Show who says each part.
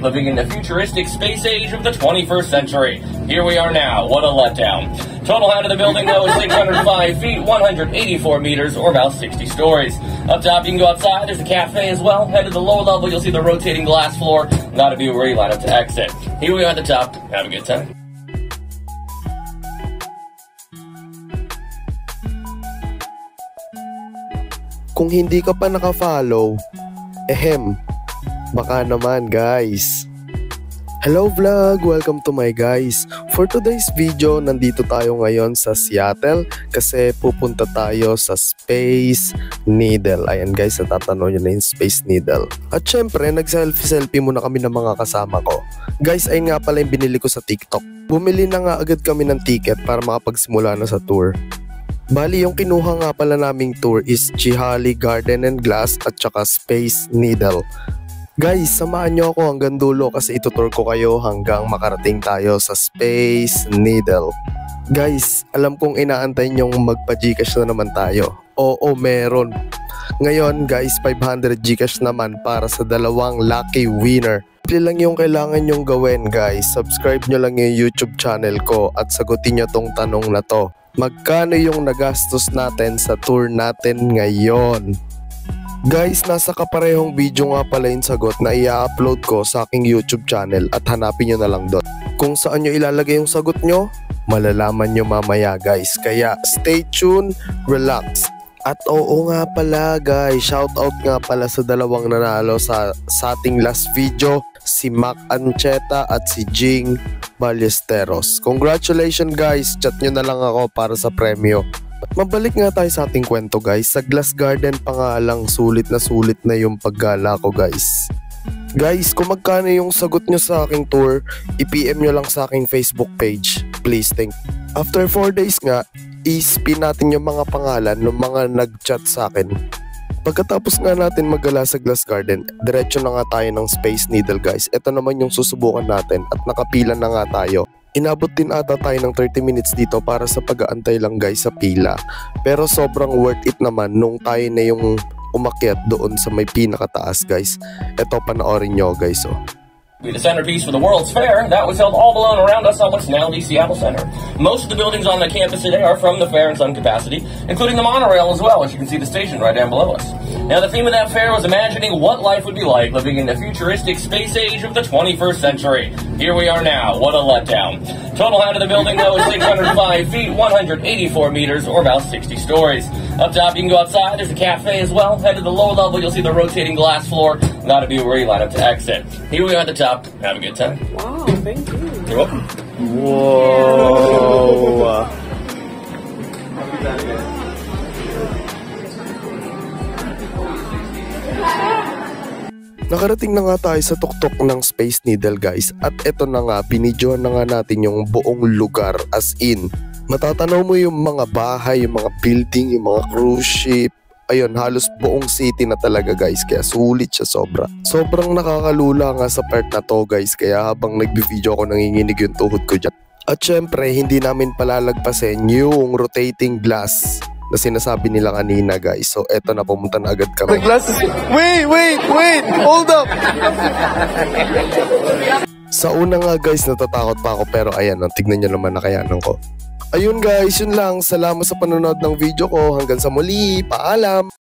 Speaker 1: Living in the futuristic space age of the 21st century. Here we are now. What a letdown. Total height of the building, though, is 605 feet, 184 meters, or about 60 stories. Up top, you can go outside. There's a cafe as well. Head to the lower level, you'll see the rotating glass floor. Not a view where you line up to exit. Here we are at the top. Have a good time.
Speaker 2: Kung hindi ka pa naka-follow, baka naman guys. Hello vlog! Welcome to my guys. For today's video, nandito tayo ngayon sa Seattle kasi pupunta tayo sa Space Needle. Ayan guys, natatanong nyo na yung Space Needle. At syempre, nag-selfie muna kami ng mga kasama ko. Guys, ayun nga pala yung binili ko sa TikTok. Bumili na nga agad kami ng ticket para makapagsimula na sa tour. Bali, yung kinuha nga pala naming tour is Chihali Garden and Glass at saka Space Needle. Guys, samahan nyo ako hanggang dulo kasi itutour ko kayo hanggang makarating tayo sa Space Needle. Guys, alam kong inaantay nyong magpa-Gcash na naman tayo. Oo, meron. Ngayon guys, 500 Gcash naman para sa dalawang lucky winner. Simple lang yung kailangan nyong gawin guys. Subscribe nyo lang yung YouTube channel ko at sagutin nyo tong tanong na to. Magkano yung nagastos natin sa tour natin ngayon? Guys, nasa kaparehong video nga pala yung sagot na i-upload ko sa aking YouTube channel at hanapin nyo na lang doon. Kung saan nyo ilalagay yung sagot nyo, malalaman nyo mamaya guys. Kaya stay tuned, relax. At oo nga pala guys, shoutout nga pala sa dalawang nanalo sa ating last video, si Mac Ancheta at si Jing Ballesteros. Congratulations guys, chat nyo na lang ako para sa premyo. Mabalik nga tayo sa ating kwento guys. Sa Glass Garden pa nga lang, sulit na yung paggala ko guys. Guys, kung magkano yung sagot nyo sa aking tour, i-PM nyo lang sa aking Facebook page. Please, thank you. After 4 days nga, i-spin natin yung mga pangalan ng mga nag-chat sa akin. Pagkatapos nga natin maggala sa Glass Garden, diretso na nga tayo ng Space Needle guys. Ito naman yung susubukan natin at nakapila na nga tayo. Inabot din ata tayo ng 30 minutes dito para sa pag-aantay lang guys sa pila. Pero sobrang worth it naman nung tayo na yung umakyat doon sa may pinakataas guys. Ito, panoorin nyo guys oh.
Speaker 1: The centerpiece for the World's Fair that was held all alone around us on what's now the Seattle Center. Most of the buildings on the campus today are from the fair in some capacity, including the monorail as well, as you can see the station right down below us. Now the theme of that fair was imagining what life would be like living in the futuristic space age of the 21st century. Here we are now. What a letdown. Total height of the building though is 605 feet, 184 meters, or about 60 stories. Up top you can go outside. There's a cafe as well. Head to the lower level, you'll see the rotating glass floor. Not a view where you line up to exit. Here we are at the top. Have a good time.
Speaker 3: Wow, thank you.
Speaker 1: You're welcome.
Speaker 2: Whoa! Nakarating na nga tayo sa tuktok ng Space Needle guys. At eto na nga, binidyohan na nga natin yung buong lugar as in. Matatanaw mo yung mga bahay, yung mga building, yung mga cruise ship. Ayun, halos buong city na talaga guys, kaya sulit siya sobra. Sobrang nakakalula nga sa part na to guys, kaya habang nagbi-video ako nanginginig yung tuhod ko dyan. At syempre, hindi namin palalagpasin yung rotating glass na sinasabi nila kanina guys. So eto na, pumunta na agad kami. The glass is... Wait! Hold up! Sa una nga guys, natatakot pa ako pero ayan, tignan nyo naman nakayanan ko. Ayun guys, yun lang. Salamat sa panonood ng video ko. Hanggang sa muli. Paalam!